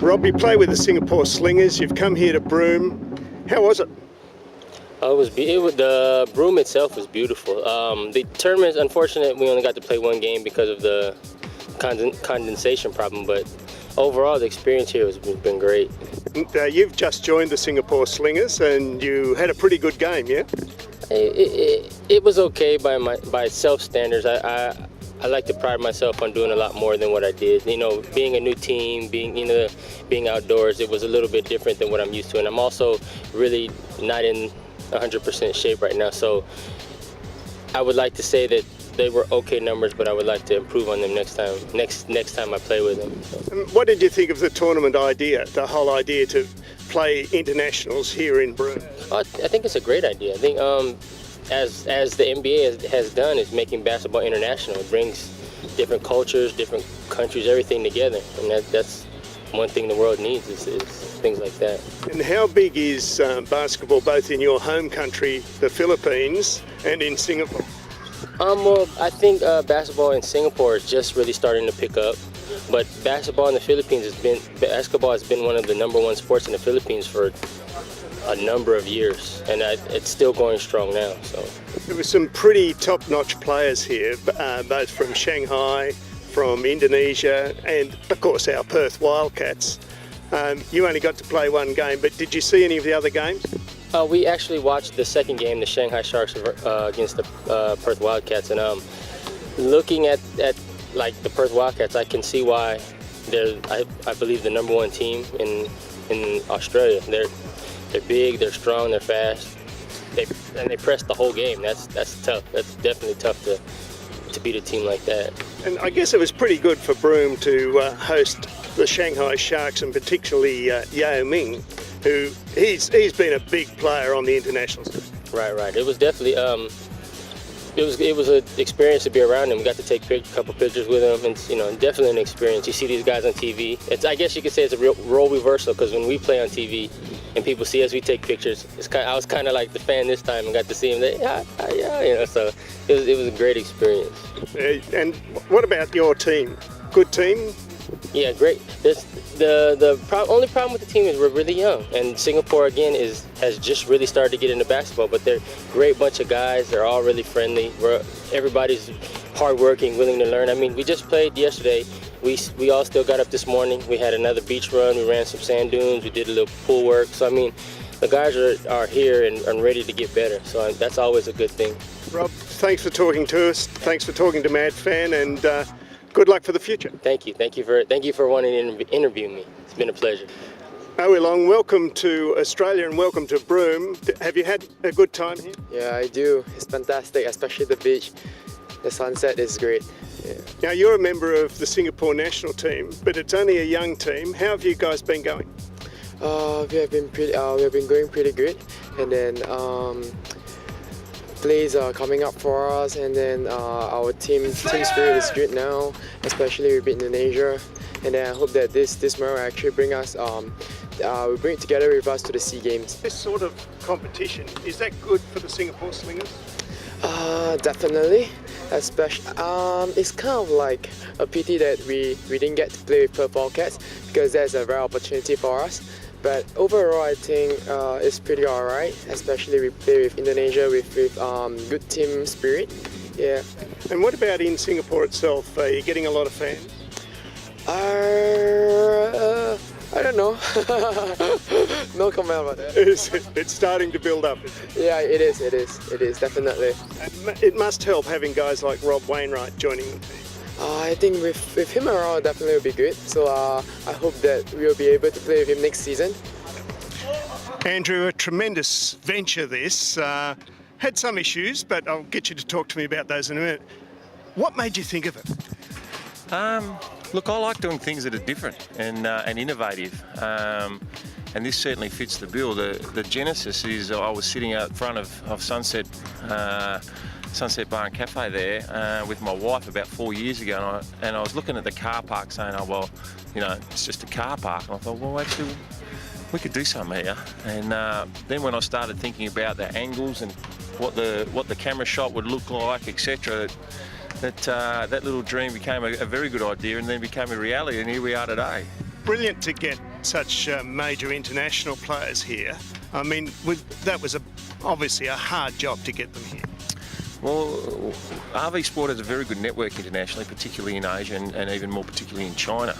Rob, you play with the Singapore Slingers. You've come here to Broome. How was it? The Broome itself was beautiful. The tournament, unfortunately, we only got to play one game because of the condensation problem, but overall the experience here has been great. You've just joined the Singapore Slingers and you had a pretty good game, yeah? It was okay by self standards. I like to pride myself on doing a lot more than what I did. You know, being a new team, being outdoors, it was a little bit different than what I'm used to, and I'm also really not in 100% shape right now. So I would like to say that they were okay numbers, but I would like to improve on them next time I play with them. What did you think of the tournament idea, the whole idea to play internationals here in Broome? I think it's a great idea. I think as the NBA has done, is making basketball international. It brings different cultures, different countries, everything together, and that's one thing the world needs is things like that. And how big is basketball both in your home country, the Philippines, and in Singapore? Well, I think basketball in Singapore is just really starting to pick up, but basketball in the Philippines has been one of the #1 sports in the Philippines for a number of years, and it's still going strong now. So there were some pretty top-notch players here, both from Shanghai, from Indonesia, and of course our Perth Wildcats. You only got to play one game, but did you see any of the other games? We actually watched the second game, the Shanghai Sharks against the Perth Wildcats, and looking at like the Perth Wildcats, I can see why they're I believe the #1 team in Australia. They're big, they're strong, they're fast, and they press the whole game. That's tough. That's definitely tough to beat a team like that. And I guess it was pretty good for Broome to host the Shanghai Sharks, and particularly Yao Ming, who he's been a big player on the international stage. Right. It was definitely it was an experience to be around him. We got to take a couple pictures with him, and definitely an experience. You see these guys on TV. I guess you could say it's a real role reversal, because when we play on TV and people see us, we take pictures. I was kind of like the fan this time and got to see him. So it was a great experience. And what about your team? Good team? Yeah, great. The only problem with the team is we're really young, and Singapore again has just really started to get into basketball. But they're a great bunch of guys. They're all really friendly. Everybody's hardworking, willing to learn. I mean, we just played yesterday. We all still got up this morning. We had another beach run. We ran some sand dunes. We did a little pool work. So I mean, the guys are here and ready to get better. So that's always a good thing. Rob, thanks for talking to us. Thanks for talking to Mad Fan, and good luck for the future. Thank you for wanting to interview me. It's been a pleasure. Owie Long, welcome to Australia and welcome to Broome. Have you had a good time here? Yeah, I do. It's fantastic, especially the beach. The sunset is great. Yeah. Now, you're a member of the Singapore national team, but it's only a young team. How have you guys been going? We have been going pretty good, and then plays are coming up for us, and then our team spirit is good now, especially we beat Indonesia, and then I hope that this will actually bring it together with us to the SEA Games. This sort of competition, is that good for the Singapore Slingers? Definitely. Especially, it's kind of like a pity that we didn't get to play with Perth Wildcats, because that's a rare opportunity for us. But overall, I think it's pretty alright. Especially we play with Indonesia with good team spirit. Yeah. And what about in Singapore itself? Are you getting a lot of fans? I don't know. No comment about that. It's starting to build up. Yeah, it is definitely. And it must help having guys like Rob Wainwright joining the team. I think with him around, definitely will be good. So I hope that we'll be able to play with him next season. Andrew, a tremendous venture this. Had some issues, but I'll get you to talk to me about those in a minute. What made you think of it? Look, I like doing things that are different and innovative, and this certainly fits the bill. The genesis is I was sitting out front of Sunset Bar and Cafe there with my wife about 4 years ago, and I was looking at the car park saying, oh well, it's just a car park, and I thought, well, actually we could do something here. And then when I started thinking about the angles and what the camera shot would look like, etc., that little dream became a very good idea, and then became a reality, and here we are today. Brilliant to get such major international players here. I mean, that was obviously a hard job to get them here. Well, RV Sport has a very good network internationally, particularly in Asia and even more particularly in China.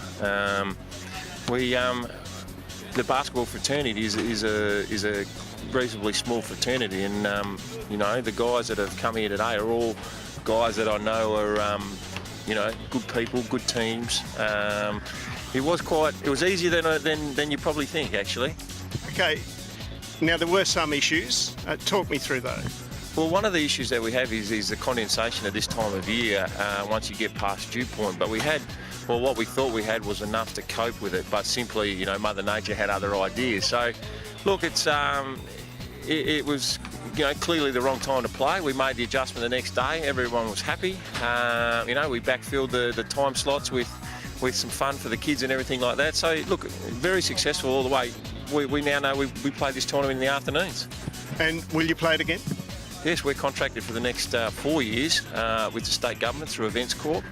The basketball fraternity is a reasonably small fraternity, and the guys that have come here today are all guys that I know are good people, good teams. It was easier than you probably think, actually. Okay, now there were some issues. Talk me through those. Well, one of the issues that we have is the condensation at this time of year once you get past dew point. But what we thought we had was enough to cope with it, but simply, Mother Nature had other ideas. So, look, it was clearly the wrong time to play. We made the adjustment the next day. Everyone was happy. We backfilled the time slots with some fun for the kids and everything like that. So, look, very successful all the way. We now know we play this tournament in the afternoons. And will you play it again? Yes, we're contracted for the next 4 years with the state government through Events Corp,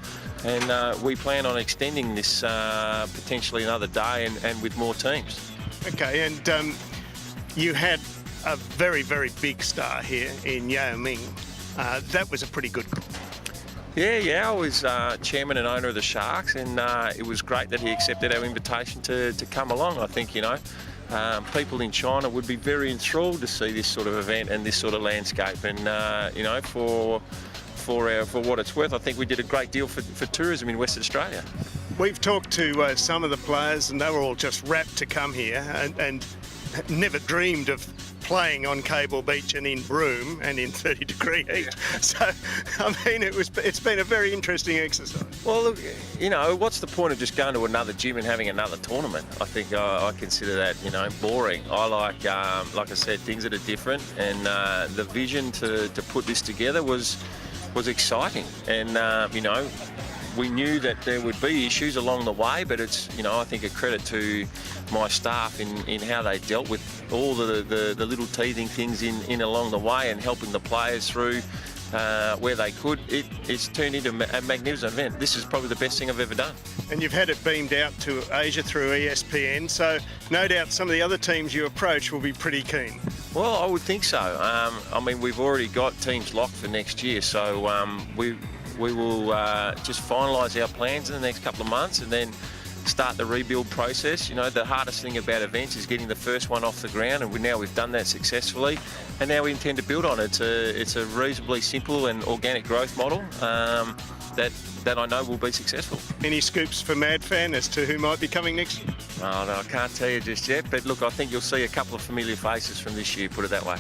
and we plan on extending this potentially another day and with more teams. Okay, and you had a very, very big star here in Yao Ming. That was a pretty good call. Yeah, I was chairman and owner of the Sharks, and it was great that he accepted our invitation to come along. I think, people in China would be very enthralled to see this sort of event and this sort of landscape. And for what it's worth, I think we did a great deal for tourism in Western Australia. We've talked to some of the players, and they were all just rapt to come here and never dreamed of playing on Cable Beach and in Broome and in 30-degree heat. Yeah. So, I mean, it's been a very interesting exercise. Well, look, what's the point of just going to another gym and having another tournament? I think I consider that, boring. I like I said, things that are different, and the vision to put this together was exciting. And, we knew that there would be issues along the way, but it's, I think a credit to my staff in how they dealt with all the little teething things in along the way and helping the players through where they could. It's turned into a magnificent event. This is probably the best thing I've ever done. And you've had it beamed out to Asia through ESPN, so no doubt some of the other teams you approach will be pretty keen. Well, I would think so. We've already got teams locked for next year, so we will just finalise our plans in the next couple of months and then start the rebuild process. The hardest thing about events is getting the first one off the ground, and we've done that successfully, and now we intend to build on it. It's a reasonably simple and organic growth model that I know will be successful. Any scoops for Mad Fan as to who might be coming next year? Oh, no, I can't tell you just yet, but look, I think you'll see a couple of familiar faces from this year, put it that way.